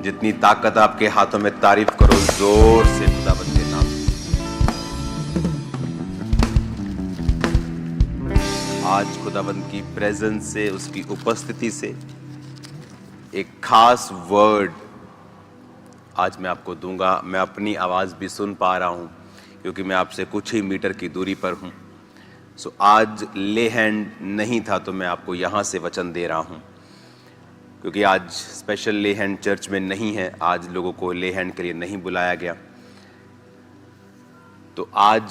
जितनी ताकत आपके हाथों में, तारीफ करो जोर से खुदावंद के नाम। आज खुदावंद की प्रेजेंस से, उसकी उपस्थिति से एक खास वर्ड आज मैं आपको दूंगा। मैं अपनी आवाज़ भी सुन पा रहा हूँ क्योंकि मैं आपसे कुछ ही मीटर की दूरी पर हूँ। सो आज ले हैंड नहीं था तो मैं आपको यहाँ से वचन दे रहा हूँ, क्योंकि आज स्पेशल ले हैंड चर्च में नहीं है। आज लोगों को ले हैंड के लिए नहीं बुलाया गया। तो आज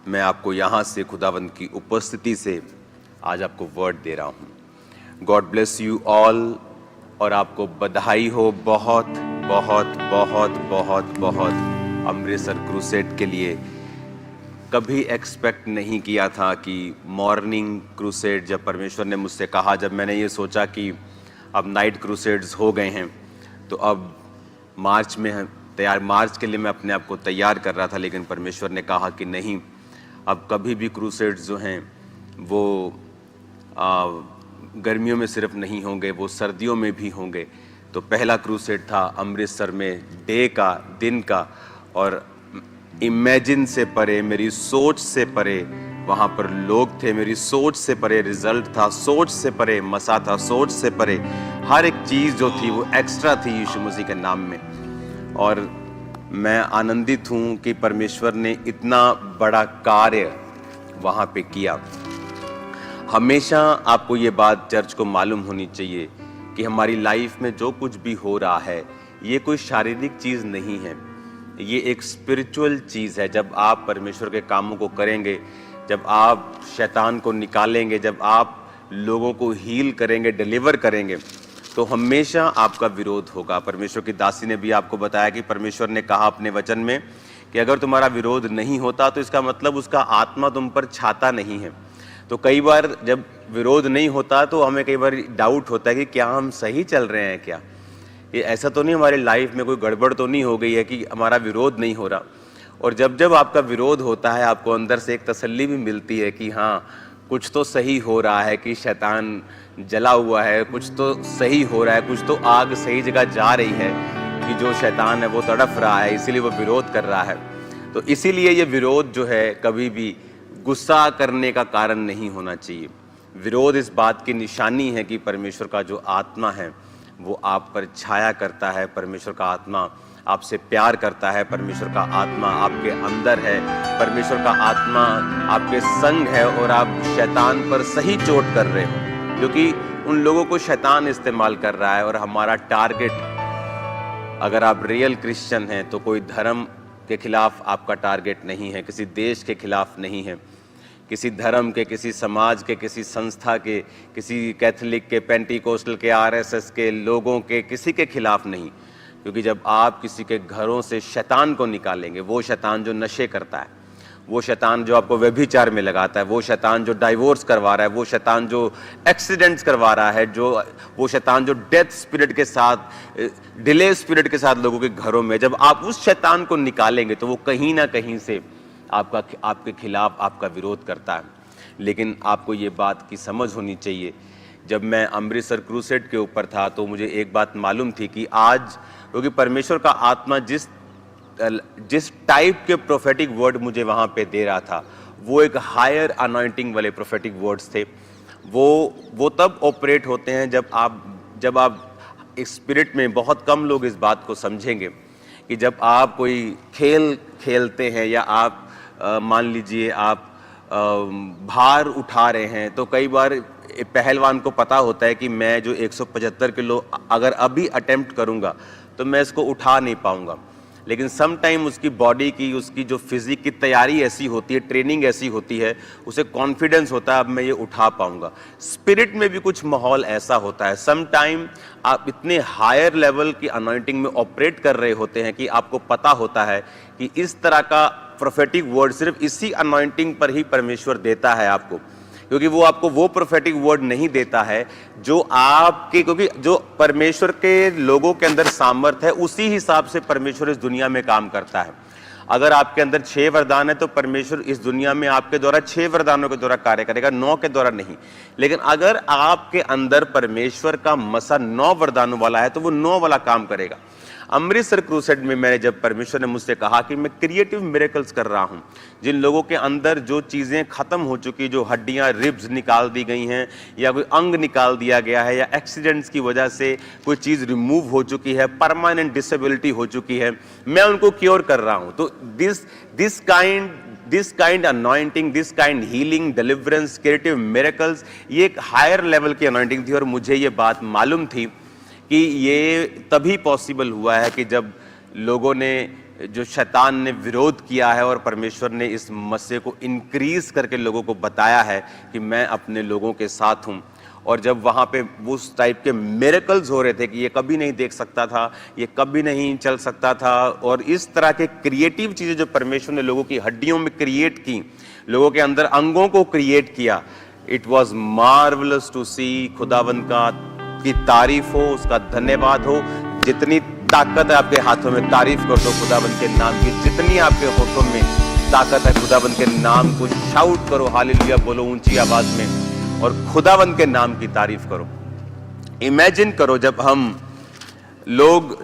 मैं आपको यहाँ से खुदावंद की उपस्थिति से आज आपको वर्ड दे रहा हूँ। गॉड ब्लेस यू ऑल, और आपको बधाई हो बहुत बहुत बहुत बहुत बहुत। अमृतसर क्रूसेड के लिए कभी एक्सपेक्ट नहीं किया था कि मॉर्निंग क्रूसेड, जब परमेश्वर ने मुझसे कहा, जब मैंने ये सोचा कि अब नाइट क्रूसेड्स हो गए हैं तो अब मार्च में मार्च के लिए मैं अपने आप को तैयार कर रहा था, लेकिन परमेश्वर ने कहा कि नहीं, अब कभी भी क्रूसेड्स जो हैं वो गर्मियों में सिर्फ नहीं होंगे, वो सर्दियों में भी होंगे। तो पहला क्रूसेड था अमृतसर में, डे का, दिन का, और इमेजिन से परे, मेरी सोच से परे वहाँ पर लोग थे, मेरी सोच से परे रिजल्ट था, सोच से परे मसा था, सोच से परे हर एक चीज़ जो थी वो एक्स्ट्रा थी यीशु मसीह के नाम में। और मैं आनंदित हूँ कि परमेश्वर ने इतना बड़ा कार्य वहाँ पे किया। हमेशा आपको ये बात चर्च को मालूम होनी चाहिए कि हमारी लाइफ में जो कुछ भी हो रहा है ये कोई शारीरिक चीज़ नहीं है, ये एक स्पिरिचुअल चीज़ है। जब आप परमेश्वर के कामों को करेंगे, जब आप शैतान को निकालेंगे, जब आप लोगों को हील करेंगे, डिलीवर करेंगे, तो हमेशा आपका विरोध होगा। परमेश्वर की दासी ने भी आपको बताया कि परमेश्वर ने कहा अपने वचन में कि अगर तुम्हारा विरोध नहीं होता तो इसका मतलब उसका आत्मा तुम पर छाता नहीं है। तो कई बार जब विरोध नहीं होता तो हमें कई बार डाउट होता है कि क्या हम सही चल रहे हैं, क्या ये ऐसा तो नहीं हमारी लाइफ में कोई गड़बड़ तो नहीं हो गई है कि हमारा विरोध नहीं हो रहा। और जब जब आपका विरोध होता है आपको अंदर से एक तसल्ली भी मिलती है कि हाँ, कुछ तो सही हो रहा है, कि शैतान जला हुआ है, कुछ तो सही हो रहा है, कुछ तो आग सही जगह जा रही है, कि जो शैतान है वो तड़फ रहा है, इसीलिए वो विरोध कर रहा है। तो इसीलिए ये विरोध जो है कभी भी गुस्सा करने का कारण नहीं होना चाहिए। विरोध इस बात की निशानी है कि परमेश्वर का जो आत्मा है वो आप पर छाया करता है, परमेश्वर का आत्मा आपसे प्यार करता है, परमेश्वर का आत्मा आपके अंदर है, परमेश्वर का आत्मा आपके संग है, और आप शैतान पर सही चोट कर रहे हो, क्योंकि उन लोगों को शैतान इस्तेमाल कर रहा है। और हमारा टारगेट, अगर आप रियल क्रिश्चियन हैं तो कोई धर्म के खिलाफ आपका टारगेट नहीं है, किसी देश के खिलाफ नहीं है, किसी धर्म के, किसी समाज के, किसी संस्था के, किसी कैथोलिक के, पेंटिकोस्टल के, आरएसएस के लोगों के, किसी के खिलाफ नहीं। क्योंकि जब आप किसी के घरों से शैतान को निकालेंगे, वो शैतान जो नशे करता है, वो शैतान जो आपको व्यभिचार में लगाता है, वो शैतान जो डाइवोर्स करवा रहा है, वो शैतान जो एक्सीडेंट्स करवा रहा है, वो शैतान जो डेथ स्पिरिट के साथ, डिले स्पिरिट के साथ लोगों के घरों में, जब आप उस शैतान को निकालेंगे तो वो कहीं ना कहीं से आपके खिलाफ आपका विरोध करता है। लेकिन आपको ये बात की समझ होनी चाहिए, जब मैं अमृतसर क्रूसेड के ऊपर था तो मुझे एक बात मालूम थी कि आज, क्योंकि परमेश्वर का आत्मा जिस टाइप के प्रोफेटिक वर्ड मुझे वहाँ पे दे रहा था वो एक हायर अनॉइंटिंग वाले प्रोफेटिक वर्ड्स थे। वो तब ऑपरेट होते हैं जब आप स्पिरिट में, बहुत कम लोग इस बात को समझेंगे कि जब आप कोई खेल खेलते हैं या आप मान लीजिए आप भार उठा रहे हैं, तो कई बार पहलवान को पता होता है कि मैं जो 175 किलो अगर अभी अटेम्प्ट करूंगा तो मैं इसको उठा नहीं पाऊंगा। लेकिन सम टाइम उसकी बॉडी की, उसकी जो फिजिक की तैयारी ऐसी होती है, ट्रेनिंग ऐसी होती है, उसे कॉन्फिडेंस होता है अब मैं ये उठा पाऊंगा। स्पिरिट में भी कुछ माहौल ऐसा होता है। सम टाइम आप इतने हायर लेवल की अनॉइंटिंग में ऑपरेट कर रहे होते हैं कि आपको पता होता है कि इस तरह का प्रोफेटिक वर्ड सिर्फ इसी अनॉइंटिंग पर ही परमेश्वर देता है आपको, क्योंकि वो आपको वो प्रोफेटिक वर्ड नहीं देता है जो आपके, क्योंकि जो परमेश्वर के लोगों के अंदर सामर्थ है उसी हिसाब से परमेश्वर इस दुनिया में काम करता है। अगर आपके अंदर 6 वरदान है तो परमेश्वर इस दुनिया में आपके द्वारा 6 वरदानों के द्वारा कार्य करेगा, 9 के द्वारा नहीं। लेकिन अगर आपके अंदर परमेश्वर का मसा 9 वरदानों वाला है तो वो 9 वाला काम करेगा। अमृतसर क्रूसेड में मैंने जब परमेश्वर ने मुझसे कहा कि मैं क्रिएटिव मिरेकल्स कर रहा हूं, जिन लोगों के अंदर जो चीज़ें खत्म हो चुकी, जो हड्डियां, रिब्स निकाल दी गई हैं या कोई अंग निकाल दिया गया है या एक्सीडेंट्स की वजह से कोई चीज़ रिमूव हो चुकी है, परमानेंट डिसेबिलिटी हो चुकी है, मैं उनको क्योर कर रहा हूं। तो this kind anointing, this kind healing, deliverance, creative miracles, ये एक हायर लेवल की अनॉइंटिंग थी। और मुझे ये बात मालूम थी कि ये तभी पॉसिबल हुआ है कि जब लोगों ने, जो शैतान ने विरोध किया है और परमेश्वर ने इस मसले को इंक्रीज करके लोगों को बताया है कि मैं अपने लोगों के साथ हूँ। और जब वहाँ पे उस टाइप के मिरेकल्स हो रहे थे कि ये कभी नहीं देख सकता था, ये कभी नहीं चल सकता था, और इस तरह के क्रिएटिव चीज़ें जो परमेश्वर ने लोगों की हड्डियों में क्रिएट की, लोगों के अंदर अंगों को क्रिएट किया, इट वॉज मार्वलस टू सी। खुदावंद का की तारीफ हो, उसका धन्यवाद हो। जितनी ताकत है आपके हाथों में, तारीफ कर दो खुदावंद के नाम की। जितनी आपके हाथों में ताकत है, खुदावंद के नाम को शाउट करो, हालेलुया बोलो ऊंची आवाज में, और खुदावंद के नाम की तारीफ करो। इमेजिन करो जब हम लोग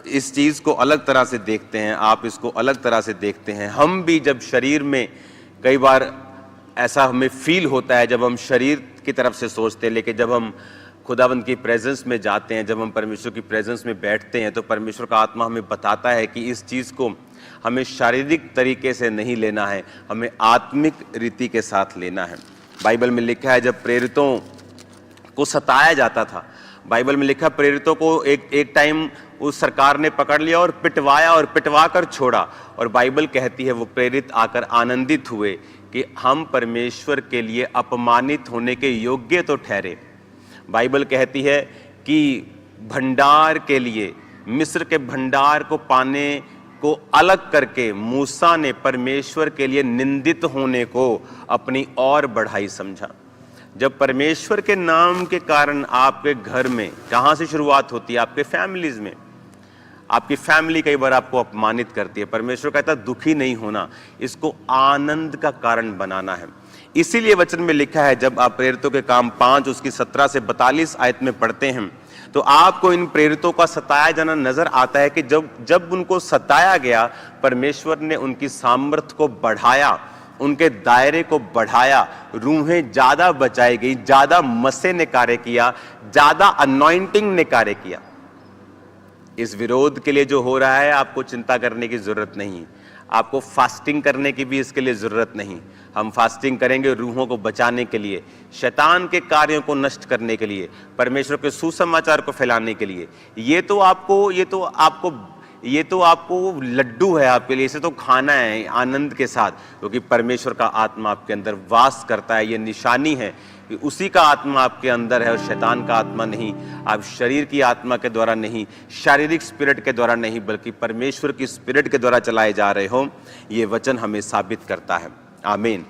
इस चीज को अलग तरह से देखते हैं, आप इसको अलग तरह से देखते हैं। हम भी जब शरीर में, कई बार ऐसा हमें फील होता है जब हम शरीर की तरफ से सोचते हैं, लेकिन जब हम खुदावंद की प्रेजेंस में जाते हैं, जब हम परमेश्वर की प्रेजेंस में बैठते हैं, तो परमेश्वर का आत्मा हमें बताता है कि इस चीज़ को हमें शारीरिक तरीके से नहीं लेना है, हमें आत्मिक रीति के साथ लेना है। बाइबल में लिखा है जब प्रेरितों को सताया जाता था, बाइबल में लिखा प्रेरितों को एक टाइम उस सरकार ने पकड़ लिया और पिटवाया और पिटवा कर छोड़ा, और बाइबल कहती है वो प्रेरित आकर आनंदित हुए कि हम परमेश्वर के लिए अपमानित होने के योग्य तो ठहरे। बाइबल कहती है कि भंडार के लिए, मिस्र के भंडार को पाने को अलग करके मूसा ने परमेश्वर के लिए निंदित होने को अपनी और बढ़ाई समझा। जब परमेश्वर के नाम के कारण आपके घर में, कहाँ से शुरुआत होती है? आपके फैमिलीज में। आपकी फैमिली कई बार आपको अपमानित करती है, परमेश्वर कहता है दुखी नहीं होना, इसको आनंद का कारण बनाना है। इसीलिए वचन में लिखा है, जब आप प्रेरितों के काम 5 उसकी 17 से 42 आयत में पढ़ते हैं, तो आपको इन प्रेरितों का सताया जाना नजर आता है कि जब उनको सताया गया, परमेश्वर ने उनकी सामर्थ्य को बढ़ाया, उनके दायरे को बढ़ाया, रूहें ज्यादा बचाई गई, ज्यादा मसे ने कार्य किया, ज्यादा अनॉइंटिंग ने कार्य किया। इस विरोध के लिए जो हो रहा है, आपको चिंता करने की जरूरत नहीं, आपको फास्टिंग करने की भी इसके लिए जरूरत नहीं। हम फास्टिंग करेंगे रूहों को बचाने के लिए, शैतान के कार्यों को नष्ट करने के लिए, परमेश्वर के सुसमाचार को फैलाने के लिए। ये तो आपको लड्डू है आपके लिए, इसे तो खाना है आनंद के साथ, क्योंकि परमेश्वर का आत्मा आपके अंदर वास करता है। ये निशानी है कि उसी का आत्मा आपके अंदर है और शैतान का आत्मा नहीं। आप शरीर की आत्मा के द्वारा नहीं, शारीरिक स्पिरिट के द्वारा नहीं, बल्कि परमेश्वर की स्पिरिट के द्वारा चलाए जा रहे हो। ये वचन हमें साबित करता है। आमीन।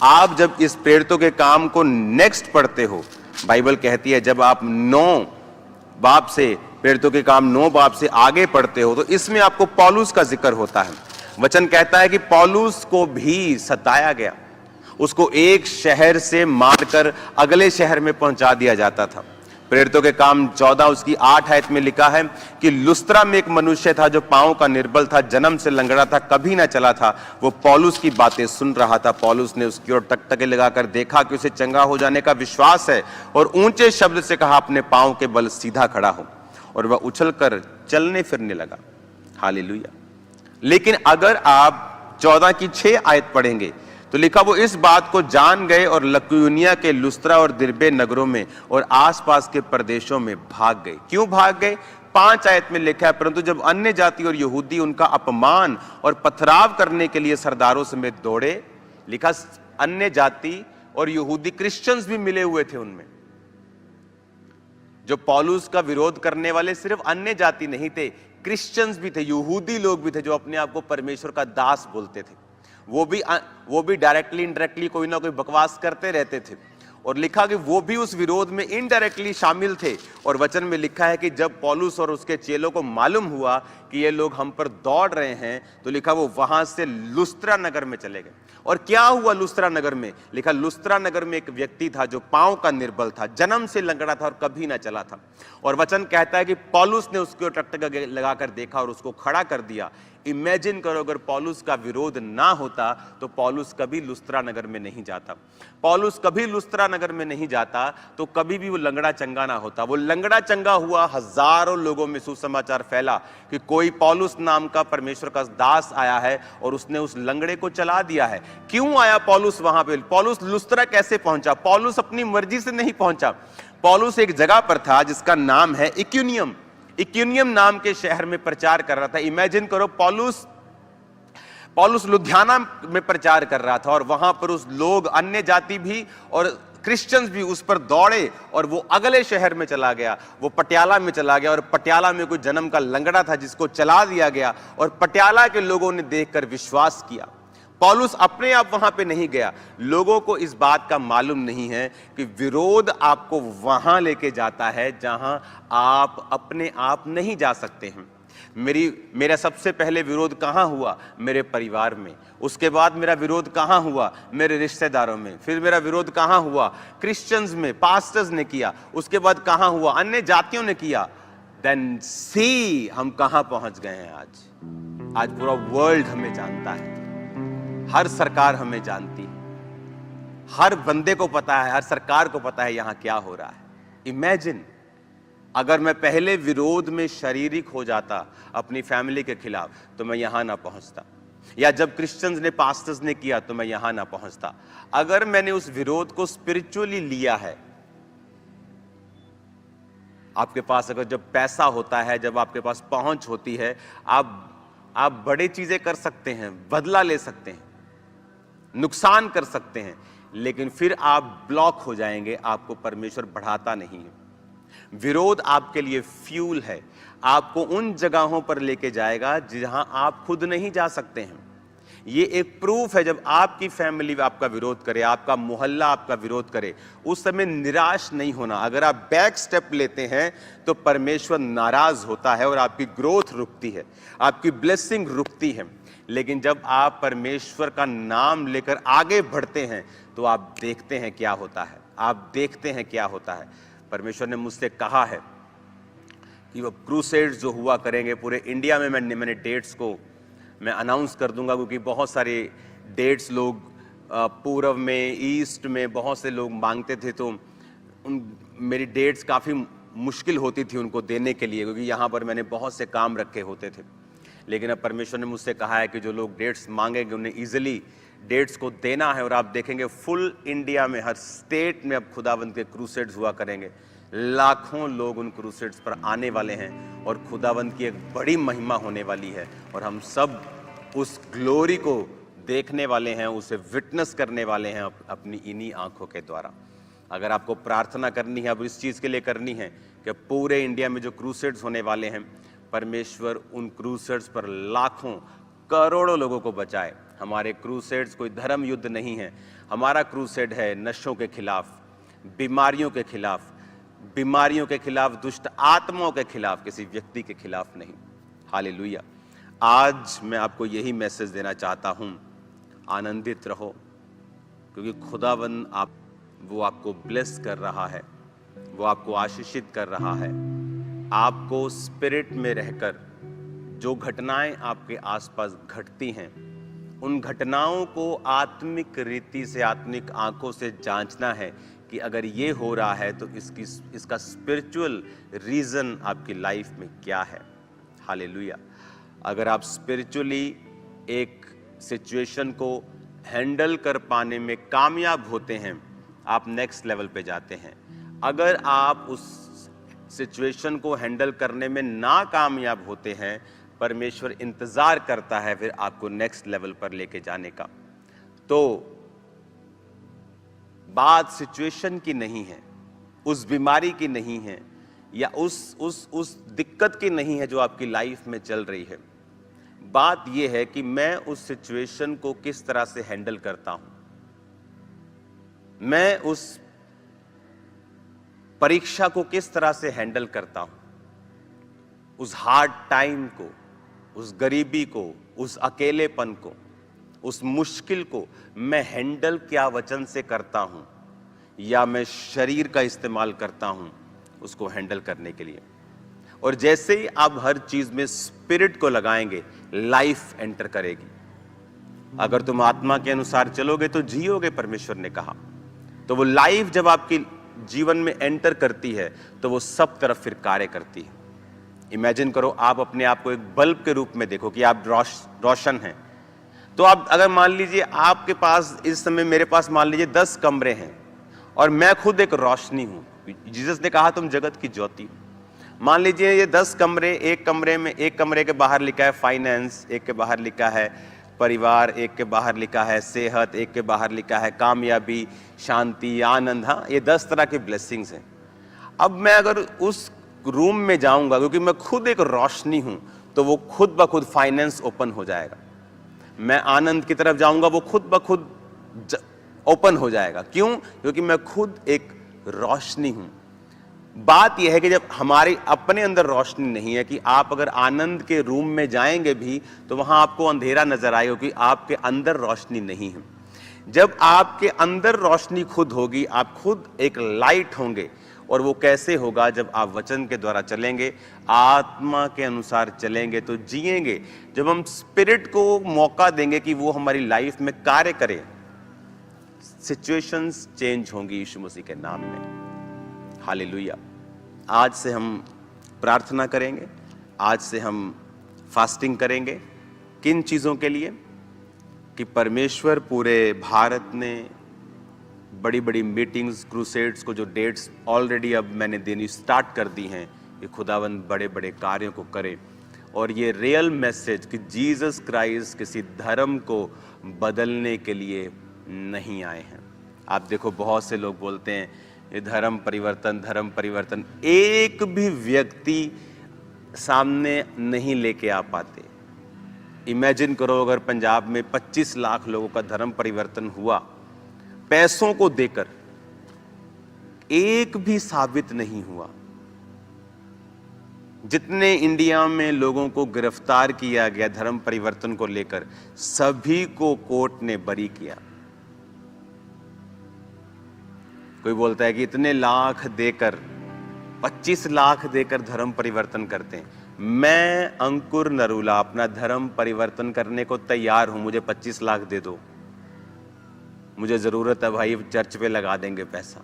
आप जब इस प्रेरितों के काम को नेक्स्ट पढ़ते हो, बाइबल कहती है जब आप 9 बाब से, प्रेरितों के काम 9 बाब से आगे पढ़ते हो, तो इसमें आपको पौलुस का जिक्र होता है। वचन कहता है कि पौलुस को भी सताया गया, उसको एक शहर से मारकर अगले शहर में पहुंचा दिया जाता था। प्रेरितों के काम 14 उसकी 8 आयत में लिखा है कि लुस्त्रा में एक मनुष्य था जो पांव का निर्बल था, जन्म से लंगड़ा था, कभी ना चला था। वो पौलुस की बातें सुन रहा था। पौलुस ने उसकी ओर टकटके लगाकर देखा कि उसे चंगा हो जाने का विश्वास है, और ऊंचे शब्द से कहा अपने पांव के बल सीधा खड़ा हो, और वह उछलकर चलने फिरने लगा। हालेलुया। लेकिन अगर आप 14 की 6 आयत पढ़ेंगे तो लिखा वो इस बात को जान गए और लुकियोनिया के लुस्त्रा और दिरबे नगरों में और आसपास के प्रदेशों में भाग गए। क्यों भाग गए? 5 आयत में लिखा है, परंतु जब अन्य जाति और यहूदी उनका अपमान और पथराव करने के लिए सरदारों समेत दौड़े। लिखा अन्य जाति और यहूदी, क्रिश्चियंस भी मिले हुए थे उनमें। जो पौलुस का विरोध करने वाले सिर्फ अन्य जाति नहीं थे, क्रिश्चियंस भी थे, यहूदी लोग भी थे जो अपने आप को परमेश्वर का दास बोलते थे। वो भी डायरेक्टली इनडायरेक्टली कोई ना कोई बकवास करते रहते थे। और लिखा कि वो भी उस विरोध में इनडायरेक्टली शामिल थे। और वचन में लिखा है कि जब पौलुस और उसके चेलों को मालूम हुआ कि ये लोग हम पर दौड़ रहे हैं, तो लिखा वो वहां से लुस्त्रा नगर में चले गए। और क्या हुआ लुस्त्रा नगर में? लिखा लुस्त्रा नगर में एक व्यक्ति था जो पांव का निर्बल था, जन्म से लंगड़ा था और कभी ना चला था। और वचन कहता है कि पौलुस ने उसको टकटक लगाकर देखा और उसको खड़ा कर दिया। इमेजिन करो, अगर पौलुस का विरोध ना होता तो पौलुस कभी लुस्त्रा नगर में नहीं जाता। पौलुस कभी लुस्त्रा नगर में नहीं जाता तो कभी भी वो लंगड़ा चंगा ना होता। वो लंगड़ा चंगा हुआ, हजारों लोगों में सुसमाचार फैला कि कोई पौलुस नाम का परमेश्वर का दास आया है और उसने उस लंगड़े को चला दिया है। क्यों आया पौलुस वहां पे? पौलुस लुस्त्रा कैसे पहुंचा? पौलुस अपनी मर्जी से नहीं पहुंचा। पौलुस एक जगह पर था जिसका नाम है इक्यूनियम। इक्यूनियम नाम के शहर में प्रचार कर रहा था। इमेजिन करो, पौलुस लुधियाना में प्रचार कर रहा था और वहां पर उस लोग, अन्य जाति भी और क्रिश्चियंस भी उस पर दौड़े और वो अगले शहर में चला गया, वो पटियाला में चला गया। और पटियाला में कोई जन्म का लंगड़ा था जिसको चला दिया गया और पटियाला के लोगों ने देखकर विश्वास किया। पौलुस अपने आप वहां पे नहीं गया। लोगों को इस बात का मालूम नहीं है कि विरोध आपको वहां लेके जाता है जहां आप अपने आप नहीं जा सकते हैं। मेरा सबसे पहले विरोध कहां हुआ? मेरे परिवार में। उसके बाद मेरा विरोध कहां हुआ? मेरे रिश्तेदारों में। फिर मेरा विरोध कहां हुआ? क्रिश्चियंस में, पास्टर्स ने किया। उसके बाद कहां हुआ? अन्य जातियों ने किया। देन सी हम कहां पहुंच गए हैं आज पूरा वर्ल्ड हमें जानता है, हर सरकार हमें जानती है, हर बंदे को पता है, हर सरकार को पता है यहां क्या हो रहा है। इमेजिन अगर मैं पहले विरोध में शारीरिक हो जाता अपनी फैमिली के खिलाफ तो मैं यहां ना पहुंचता, या जब क्रिश्चियंस ने, पास्टर्स ने किया तो मैं यहां ना पहुंचता। अगर मैंने उस विरोध को स्पिरिचुअली लिया है, आपके पास अगर जब पैसा होता है, जब आपके पास पहुंच होती है, आप बड़ी चीजें कर सकते हैं, बदला ले सकते हैं, नुकसान कर सकते हैं, लेकिन फिर आप ब्लॉक हो जाएंगे, आपको परमेश्वर बढ़ाता नहीं है। विरोध आपके लिए फ्यूल है, आपको उन जगहों पर लेके जाएगा जहां आप खुद नहीं जा सकते हैं। ये एक प्रूफ है, जब आपकी फैमिली आपका विरोध करे, आपका मोहल्ला आपका विरोध करे, उस समय निराश नहीं होना। अगर आप बैक स्टेप लेते हैं तो परमेश्वर नाराज होता है और आपकी ग्रोथ रुकती है, आपकी ब्लेसिंग रुकती है। लेकिन जब आप परमेश्वर का नाम लेकर आगे बढ़ते हैं तो आप देखते हैं क्या होता है, आप देखते हैं क्या होता है। परमेश्वर ने मुझसे कहा है कि वो क्रूसेड्स जो हुआ करेंगे पूरे इंडिया में, मैंने डेट्स को मैं अनाउंस कर दूंगा, क्योंकि बहुत सारे डेट्स लोग पूर्व में, ईस्ट में बहुत से लोग मांगते थे, तो मेरी डेट्स काफ़ी मुश्किल होती थी उनको देने के लिए, क्योंकि यहाँ पर मैंने बहुत से काम रखे होते थे। लेकिन अब परमेश्वर ने मुझसे कहा है कि जो लोग डेट्स मांगेंगे उन्हें ईजिली डेट्स को देना है, और आप देखेंगे फुल इंडिया में, हर स्टेट में अब खुदावंद के क्रूसेड्स हुआ करेंगे। लाखों लोग उन क्रूसेड्स पर आने वाले हैं और खुदावंद की एक बड़ी महिमा होने वाली है, और हम सब उस ग्लोरी को देखने वाले हैं, उसे विटनेस करने वाले हैं अपनी इन्हीं आंखों के द्वारा। अगर आपको प्रार्थना करनी है, अब इस चीज़ के लिए करनी है कि पूरे इंडिया में जो क्रूसेड्स होने वाले हैं, परमेश्वर उन क्रूसेड्स पर लाखों करोड़ों लोगों को बचाए। हमारे क्रूसेड्स कोई धर्म युद्ध नहीं है, हमारा क्रूसेड है नशों के खिलाफ, बीमारियों के खिलाफ, दुष्ट आत्माओं के खिलाफ, किसी व्यक्ति के खिलाफ नहीं। हालेलुया। आज मैं आपको यही मैसेज देना चाहता हूं, आनंदित रहो, क्योंकि खुदावन वो आपको ब्लेस कर रहा है, वो आपको आशीषित कर रहा है। आपको स्पिरिट में रहकर जो घटनाएं आपके आसपास घटती हैं, उन घटनाओं को आत्मिक रीति से, आत्मिक आंखों से जांचना है कि अगर ये हो रहा है तो इसका स्पिरिचुअल रीजन आपकी लाइफ में क्या है। हालेलुया। अगर आप स्पिरिचुअली एक सिचुएशन को हैंडल कर पाने में कामयाब होते हैं, आप नेक्स्ट लेवल पे जाते हैं। अगर आप उस सिचुएशन को हैंडल करने में नाकामयाब होते हैं, परमेश्वर इंतजार करता है फिर आपको नेक्स्ट लेवल पर लेके जाने का। तो बात सिचुएशन की नहीं है, उस बीमारी की नहीं है, या उस दिक्कत की नहीं है जो आपकी लाइफ में चल रही है। बात यह है कि मैं उस सिचुएशन को किस तरह से हैंडल करता हूं, मैं उस परीक्षा को किस तरह से हैंडल करता हूं, उस हार्ड टाइम को, उस गरीबी को, उस अकेलेपन को, उस मुश्किल को मैं हैंडल क्या वचन से करता हूं या मैं शरीर का इस्तेमाल करता हूं उसको हैंडल करने के लिए। और जैसे ही आप हर चीज में स्पिरिट को लगाएंगे, लाइफ एंटर करेगी। अगर तुम आत्मा के अनुसार चलोगे तो जियोगे, परमेश्वर ने कहा। तो वो लाइफ जब आपकी जीवन में एंटर करती है तो वो सब तरफ फिर कार्य करती है। इमेजिन करो, आप अपने आप को एक बल्ब के रूप में देखो कि आप रोशन हैं। तो आप अगर मान लीजिए आपके पास इस समय, मेरे पास मान लीजिए 10 कमरे हैं और मैं खुद एक रोशनी हूं। जीसस ने कहा तुम जगत की ज्योति हो। मान लीजिए ये 10 कमरे, एक कमरे के बाहर लिखा है फाइनेंस, एक के बाहर लिखा है परिवार, एक के बाहर लिखा है सेहत, एक के बाहर लिखा है कामयाबी, शांति, आनंद। हाँ, ये 10 तरह के ब्लेसिंग्स हैं। अब मैं अगर उस रूम में जाऊंगा, क्योंकि मैं खुद एक रोशनी हूं, तो वो खुद ब खुद फाइनेंस ओपन हो जाएगा। मैं आनंद की तरफ जाऊंगा, वो खुद ब खुद ओपन हो जाएगा। क्यों? क्योंकि मैं खुद एक रोशनी हूं। बात यह है कि जब हमारे अपने अंदर रोशनी नहीं है, कि आप अगर आनंद के रूम में जाएंगे भी तो वहां आपको अंधेरा नजर आएगा, क्योंकि आपके अंदर रोशनी नहीं है। जब आपके अंदर रोशनी खुद होगी, आप खुद एक लाइट होंगे। और वो कैसे होगा? जब आप वचन के द्वारा चलेंगे, आत्मा के अनुसार चलेंगे तो जिएंगे। जब हम स्पिरिट को मौका देंगे कि वो हमारी लाइफ में कार्य करे, सिचुएशंस चेंज होंगी यीशु मसीह के नाम में। हालेलुया। आज से हम प्रार्थना करेंगे, आज से हम फास्टिंग करेंगे। किन चीज़ों के लिए? कि परमेश्वर पूरे भारत ने बड़ी बड़ी मीटिंग्स, क्रूसेड्स को जो डेट्स ऑलरेडी अब मैंने देनी स्टार्ट कर दी हैं, कि खुदावंद बड़े बड़े कार्यों को करे। और ये रियल मैसेज कि जीसस क्राइस्ट किसी धर्म को बदलने के लिए नहीं आए हैं। आप देखो, बहुत से लोग बोलते हैं ये धर्म परिवर्तन, धर्म परिवर्तन। एक भी व्यक्ति सामने नहीं लेके आ पाते। इमेजिन करो, अगर पंजाब में 25 लाख लोगों का धर्म परिवर्तन हुआ पैसों को देकर, एक भी साबित नहीं हुआ। जितने इंडिया में लोगों को गिरफ्तार किया गया धर्म परिवर्तन को लेकर, सभी को कोर्ट ने बरी किया। कोई बोलता है कि इतने लाख देकर, 25 लाख देकर धर्म परिवर्तन करते हैं। मैं अंकुर नरूला अपना धर्म परिवर्तन करने को तैयार हूं। मुझे 25 लाख दे दो, मुझे जरूरत है भाई, चर्च पे लगा देंगे पैसा।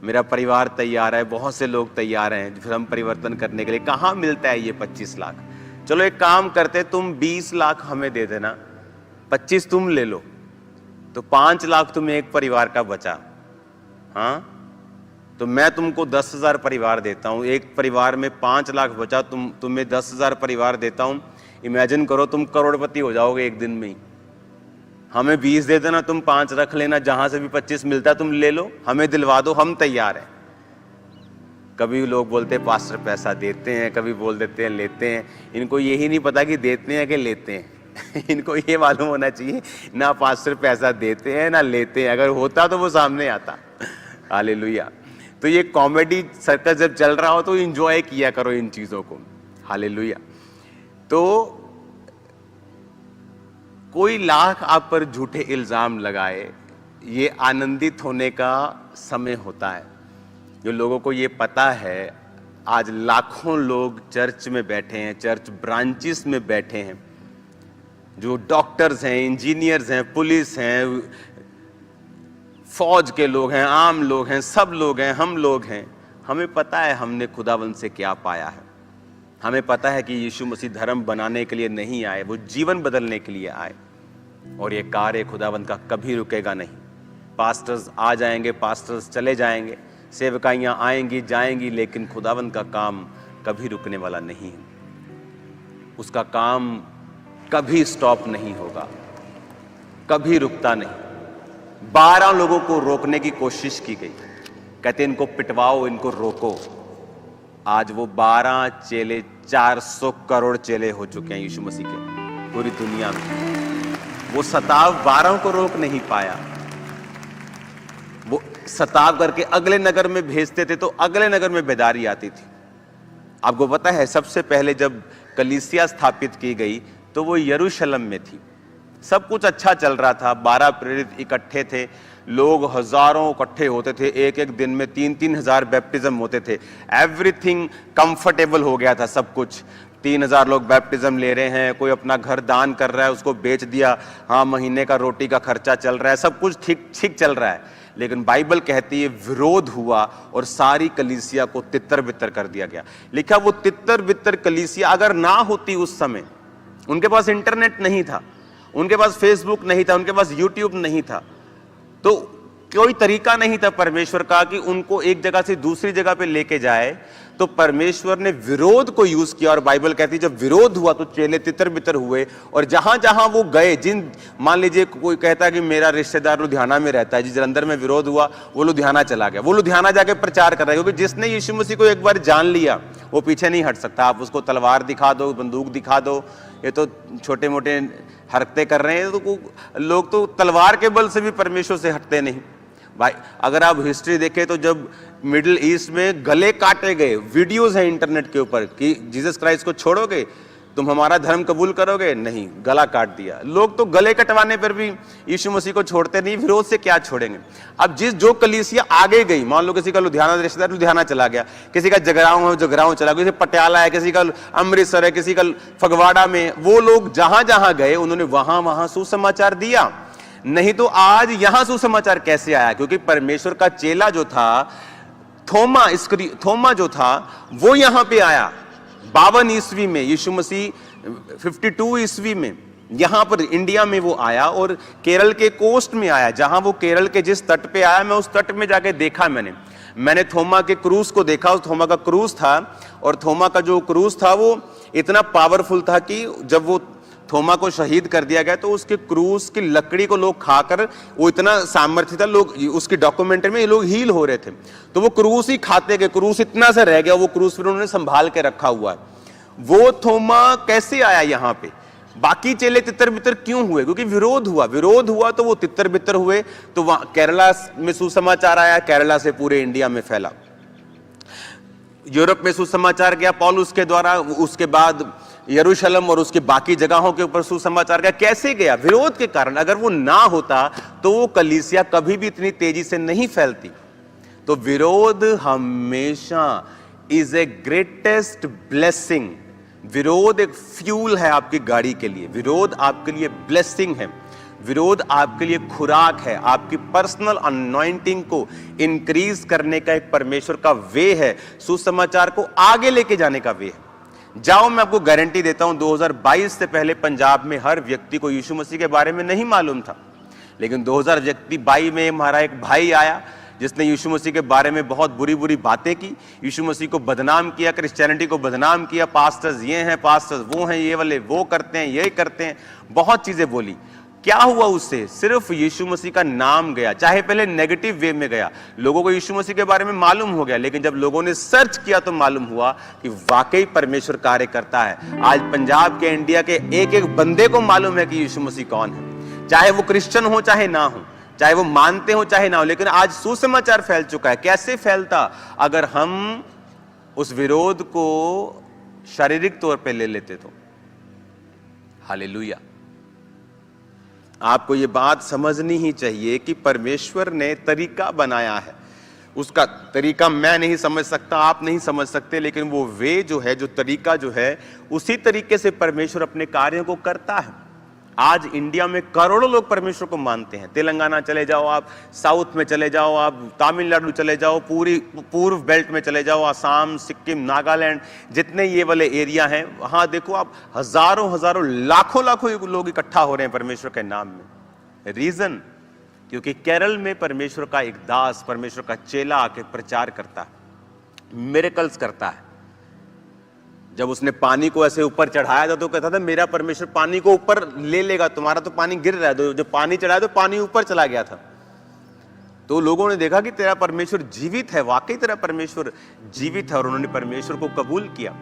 मेरा परिवार तैयार है, बहुत से लोग तैयार हैं धर्म परिवर्तन करने के लिए। कहां मिलता है ये 25 लाख? चलो एक काम करते, तुम 20 लाख हमें दे देना, 25 तुम ले लो, तो 5 लाख तुम्हें एक परिवार का बचा। हाँ, तो मैं तुमको 10,000 परिवार देता हूं, एक परिवार में 5 लाख बचा, तुम्हें 10,000 परिवार देता हूं। इमेजिन करो, तुम करोड़पति हो जाओगे एक दिन में ही। हमें 20 दे देना, तुम 5 रख लेना, जहां से भी 25 मिलता तुम ले लो, हमें दिलवा दो, हम तैयार हैं। कभी लोग बोलते हैं पास्टर पैसा देते हैं, कभी बोल देते हैं लेते हैं। इनको यही नहीं पता कि देते हैं कि लेते हैं। इनको ये मालूम होना चाहिए, ना पास्टर पैसा देते हैं ना लेते हैं। अगर होता तो वो सामने आता। हालेलुया। तो ये कॉमेडी सर्कस जब चल रहा हो तो एंजॉय किया करो इन चीजों को। हालेलुया। तो कोई लाख आप पर झूठे इल्जाम लगाए, ये आनंदित होने का समय होता है। जो लोगों को ये पता है, आज लाखों लोग चर्च में बैठे हैं, चर्च ब्रांचेस में बैठे हैं, जो डॉक्टर्स हैं, इंजीनियर्स हैं, पुलिस हैं, फौज के लोग हैं, आम लोग हैं, सब लोग हैं, हम लोग हैं। हमें पता है हमने खुदावंद से क्या पाया है। हमें पता है कि यीशु मसीह धर्म बनाने के लिए नहीं आए, वो जीवन बदलने के लिए आए। और ये कार्य खुदावंद का कभी रुकेगा नहीं। पास्टर्स आ जाएंगे, पास्टर्स चले जाएंगे, सेवकाइयाँ आएंगी जाएंगी, लेकिन खुदावंद का काम कभी रुकने वाला नहीं है। उसका काम कभी स्टॉप नहीं होगा, कभी रुकता नहीं। 12 लोगों को रोकने की कोशिश की गई, कहते इनको पिटवाओ, इनको रोको। आज वो 12 चेले 400 करोड़ चेले हो चुके हैं यीशु मसीह के पूरी दुनिया में। वो 12 को रोक नहीं पाया। वो सताव करके अगले नगर में भेजते थे तो अगले नगर में बेदारी आती थी। आपको पता है सबसे पहले जब कलीसिया स्थापित की गई तो वो यरूशलेम में थी। सब कुछ अच्छा चल रहा था, 12 प्रेरित इकट्ठे थे, लोग हजारों इकट्ठे होते थे, एक एक दिन में 3-3 हजार बैप्टिज्म होते थे। एवरीथिंग कंफर्टेबल हो गया था, सब कुछ। 3,000 लोग बैप्टिज्म ले रहे हैं, कोई अपना घर दान कर रहा है, उसको बेच दिया, हाँ महीने का रोटी का खर्चा चल रहा है, सब कुछ ठीक ठीक चल रहा है। लेकिन बाइबल कहती है विरोध हुआ और सारी कलीसिया को तितर बितर कर दिया गया। लिखा वो तितर बितर कलीसिया अगर ना होती उस समय, उनके पास इंटरनेट नहीं था, उनके पास फेसबुक नहीं था, उनके पास यूट्यूब नहीं था, तो कोई तरीका नहीं था परमेश्वर का कि उनको एक जगह से दूसरी जगह पे लेके जाए। तो परमेश्वर ने विरोध को यूज किया और बाइबल कहती है जब विरोध हुआ तो चेले तितर बितर हुए और जहां जहां वो गए, जिन मान लीजिए कोई कहता है कि मेरा रिश्तेदार लुधियाना में रहता है, जिस जलंधर में विरोध हुआ वो लुधियाना चला गया, वो लुधियाना जाके प्रचार कर रहा है, क्योंकि जिसने यीशु मसीह को एक बार जान लिया वो पीछे नहीं हट सकता। आप उसको तलवार दिखा दो, बंदूक दिखा दो, ये तो छोटे मोटे हरकतें कर रहे हैं, तो लोग तो तलवार के बल से भी परमेश्वर से हटते नहीं। भाई अगर आप हिस्ट्री देखें तो जब मिडिल ईस्ट में गले काटे गए, वीडियोस हैं इंटरनेट के ऊपर कि जीसस क्राइस्ट को छोड़ोगे, तुम हमारा धर्म कबूल करोगे, नहीं, गला काट दिया। लोग तो गले कटवाने पर भी यीशु मसीह को छोड़ते नहीं, विरोध से क्या छोड़ेंगे। अब जो कलीसिया आगे गई, मान लो किसी का लुधियाना रिश्तेदार लुधियाना चला गया, किसी का जगरांव चला गया, किसी पटियाला है, किसी का अमृतसर है, किसी का फगवाड़ा में, वो लोग जहां जहां गए उन्होंने वहां वहां सुसमाचार दिया। नहीं तो आज यहां सुसमाचार कैसे आया? क्योंकि परमेश्वर का चेला जो था थोमा जो था वो यहां पे आया 52 ईस्वी में, यीशु मसीह 52 ईस्वी में यहां पर इंडिया में वो आया और केरल के कोस्ट में आया। जहां वो केरल के जिस तट पे आया, मैं उस तट में जाके देखा, मैंने थोमा के क्रूज को देखा। उस थोमा का क्रूज था और थोमा का जो क्रूज था वो इतना पावरफुल था कि जब वो थोमा को शहीद कर दिया गया तो उसके क्रूस की लकड़ी को लोग खाकर, वो इतना सामर्थ्य था, लोग उसकी डॉक्यूमेंट्री में ये लोग हील हो रहे थे, तो वो क्रूस ही खाते गए, क्रूस इतना सा रह गया, वो क्रूस फिर उन्होंने संभाल के रखा हुआ है। वो थोमा कैसे आया यहाँ पे? बाकी चेले तितर बितर क्यों हुए? क्योंकि विरोध हुआ तो वो तितर बितर हुए। तो वहां केरला में सुसमाचार आया, केरला से पूरे इंडिया में फैला, यूरोप में सुसमाचार गया पौलुस के द्वारा, उसके बाद यरूशलेम और उसके बाकी जगहों के ऊपर सुसमाचार गया। कैसे गया? विरोध के कारण। अगर वो ना होता तो वो कलीसिया कभी भी इतनी तेजी से नहीं फैलती। तो विरोध हमेशा इज ए ग्रेटेस्ट ब्लेसिंग। विरोध एक फ्यूल है आपकी गाड़ी के लिए, विरोध आपके लिए ब्लेसिंग है, विरोध आपके लिए खुराक है, आपकी पर्सनल अनॉइंटिंग को इंक्रीज करने का एक परमेश्वर का वे है, सुसमाचार को आगे लेके जाने का वे है। जाओ, मैं आपको गारंटी देता हूं 2022 से पहले पंजाब में हर व्यक्ति को यीशु मसीह के बारे में नहीं मालूम था, लेकिन 2022 में हमारा एक भाई आया जिसने यीशु मसीह के बारे में बहुत बुरी बुरी बातें की, यीशु मसीह को बदनाम किया, क्रिश्चियनिटी को बदनाम किया, पास्टर्स ये हैं, पास्टर्स वो हैं, ये वाले वो करते हैं, ये करते हैं, बहुत चीजें बोली। क्या हुआ उससे? सिर्फ यीशु मसीह का नाम गया, चाहे पहले नेगेटिव वे में गया, लोगों को यीशु मसीह के बारे में मालूम हो गया, लेकिन जब लोगों ने सर्च किया तो मालूम हुआ कि वाकई परमेश्वर कार्य करता है। आज पंजाब के, इंडिया के एक एक बंदे को मालूम है कि यीशु मसीह कौन है, चाहे वो क्रिश्चियन हो चाहे ना हो, चाहे वो मानते हो चाहे ना हो। लेकिन आज सुसमाचार फैल चुका है। कैसे फैलता? अगर हम उस विरोध को शारीरिक तौर पे ले लेते तो। हालेलुया। आपको ये बात समझनी ही चाहिए कि परमेश्वर ने तरीका बनाया है, उसका तरीका मैं नहीं समझ सकता, आप नहीं समझ सकते, लेकिन वो वे जो है, जो तरीका जो है, उसी तरीके से परमेश्वर अपने कार्यों को करता है। आज इंडिया में करोड़ों लोग परमेश्वर को मानते हैं। तेलंगाना चले जाओ आप, साउथ में चले जाओ आप, तमिलनाडु चले जाओ, पूरी पूर्व बेल्ट में चले जाओ, असम, सिक्किम, नागालैंड, जितने ये वाले एरिया हैं, वहां देखो आप, हजारों हजारों लाखों लाखों लोग इकट्ठा हो रहे हैं परमेश्वर के नाम में। रीजन? क्योंकि केरल में परमेश्वर का एक दास, परमेश्वर का चेला आके प्रचार करता है, मिरेकल्स करता है। जब उसने पानी को ऐसे ऊपर चढ़ाया था तो कहता था मेरा परमेश्वर पानी को ऊपर ले लेगा, तुम्हारा तो पानी गिर रहा है। जब पानी चढ़ाया तो पानी ऊपर चला गया था। तो लोगों ने देखा कि तेरा परमेश्वर जीवित है, वाकई तेरा परमेश्वर जीवित है, और उन्होंने परमेश्वर को कबूल किया।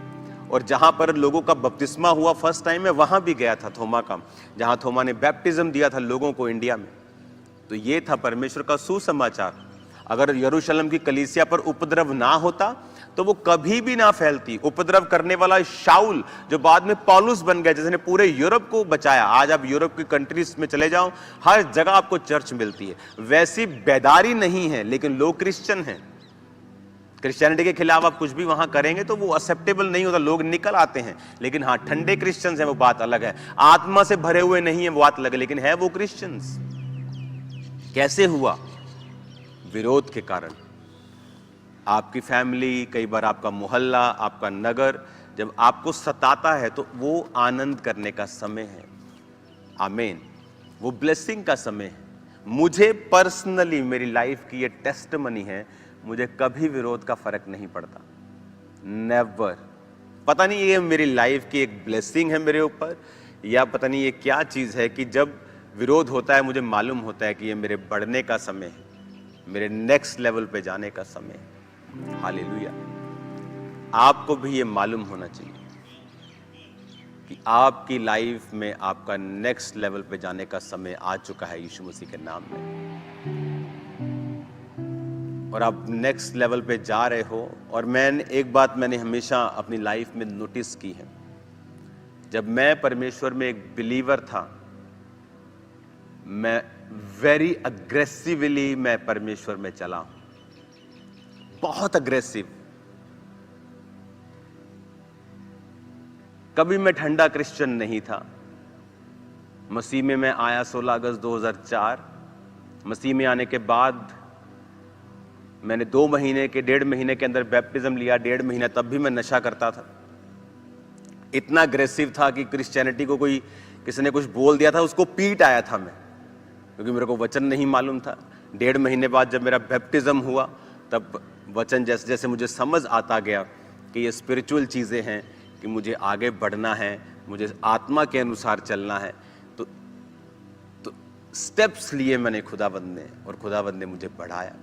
और जहां पर लोगों का बपतिस्मा हुआ फर्स्ट टाइम में, वहां भी गया था थोमा का, जहां थोमा ने बैप्टिज्म दिया था लोगों को इंडिया में। तो ये था परमेश्वर का सुसमाचार। अगर यरूशलेम की कलीसिया पर उपद्रव ना होता तो वो कभी भी ना फैलती। उपद्रव करने वाला शाऊल जो बाद में पौलुस बन गया, जिसने पूरे यूरोप को बचाया। आज आप यूरोप की कंट्रीज में चले जाओ, हर जगह आपको चर्च मिलती है। वैसी बेदारी नहीं है, लेकिन लोग क्रिश्चियन हैं। क्रिश्चियनिटी के खिलाफ आप कुछ भी वहां करेंगे तो वो एक्सेप्टेबल नहीं होता, लोग निकल आते हैं। लेकिन हाँ, ठंडे क्रिश्चियंस हैं, वो बात अलग है। आत्मा से भरे हुए नहीं है, वो बात अलग है, लेकिन है वो क्रिश्चियंस। कैसे हुआ? विरोध के कारण। आपकी फैमिली, कई बार आपका मोहल्ला, आपका नगर जब आपको सताता है तो वो आनंद करने का समय है। आमीन। वो ब्लेसिंग का समय है। मुझे पर्सनली मेरी लाइफ की ये टेस्टमनी है, मुझे कभी विरोध का फर्क नहीं पड़ता। नेवर। पता नहीं ये मेरी लाइफ की एक ब्लेसिंग है मेरे ऊपर, या पता नहीं ये क्या चीज है कि जब विरोध होता है मुझे मालूम होता है कि ये मेरे बढ़ने का समय है, मेरे नेक्स्ट लेवल पे जाने का समय है। हालेलुया। आपको भी ये मालूम होना चाहिए कि आपकी लाइफ में आपका नेक्स्ट लेवल पे जाने का समय आ चुका है यीशु मसीह के नाम में, और आप नेक्स्ट लेवल पे जा रहे हो। और एक बात मैंने हमेशा अपनी लाइफ में नोटिस की है, जब मैं परमेश्वर में एक बिलीवर था, मैं वेरी अग्रेसिवली मैं परमेश्वर में चला हूं, बहुत अग्रेसिव। कभी मैं ठंडा क्रिश्चियन नहीं था। मसीह में मैं आया 16 अगस्त 2004। मसीह में आने के बाद मैंने 1.5 महीने के अंदर बैप्टिज्म लिया। 1.5 महीना तब भी मैं नशा करता था। इतना अग्रेसिव था कि क्रिश्चियनिटी को किसी ने कुछ बोल दिया था, उसको पीट आया था मैं, क्योंकि मेरे को वचन नहीं मालूम था। 1.5 महीने बाद जब मेरा बैप्टिज्म हुआ, तब वचन जैसे जैसे मुझे समझ आता गया कि ये स्पिरिचुअल चीज़ें हैं, कि मुझे आगे बढ़ना है, मुझे आत्मा के अनुसार चलना है, तो स्टेप्स लिए मैंने खुदावंद ने, और खुदावंद ने मुझे बढ़ाया।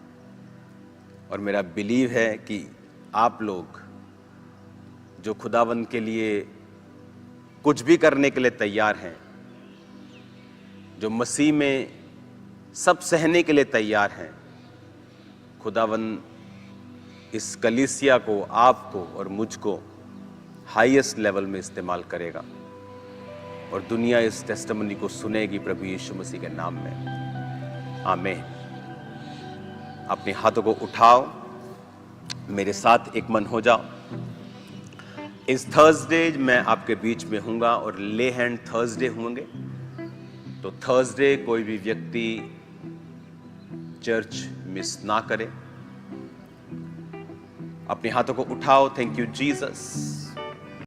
और मेरा बिलीव है कि आप लोग जो खुदावंद के लिए कुछ भी करने के लिए तैयार हैं, जो मसीह में सब सहने के लिए तैयार हैं, खुदावंद इस कलीसिया को, आपको और मुझको हाईएस्ट लेवल में इस्तेमाल करेगा, और दुनिया इस टेस्टिमनी को सुनेगी प्रभु यीशु मसीह के नाम में। आमीन। अपने हाथों को उठाओ, मेरे साथ एक मन हो जाओ। इस थर्सडे मैं आपके बीच में हूंगा, और ले हैंड थर्सडे होंगे। तो थर्सडे कोई भी व्यक्ति चर्च मिस ना करे। अपने हाथों को उठाओ। Thank you Jesus.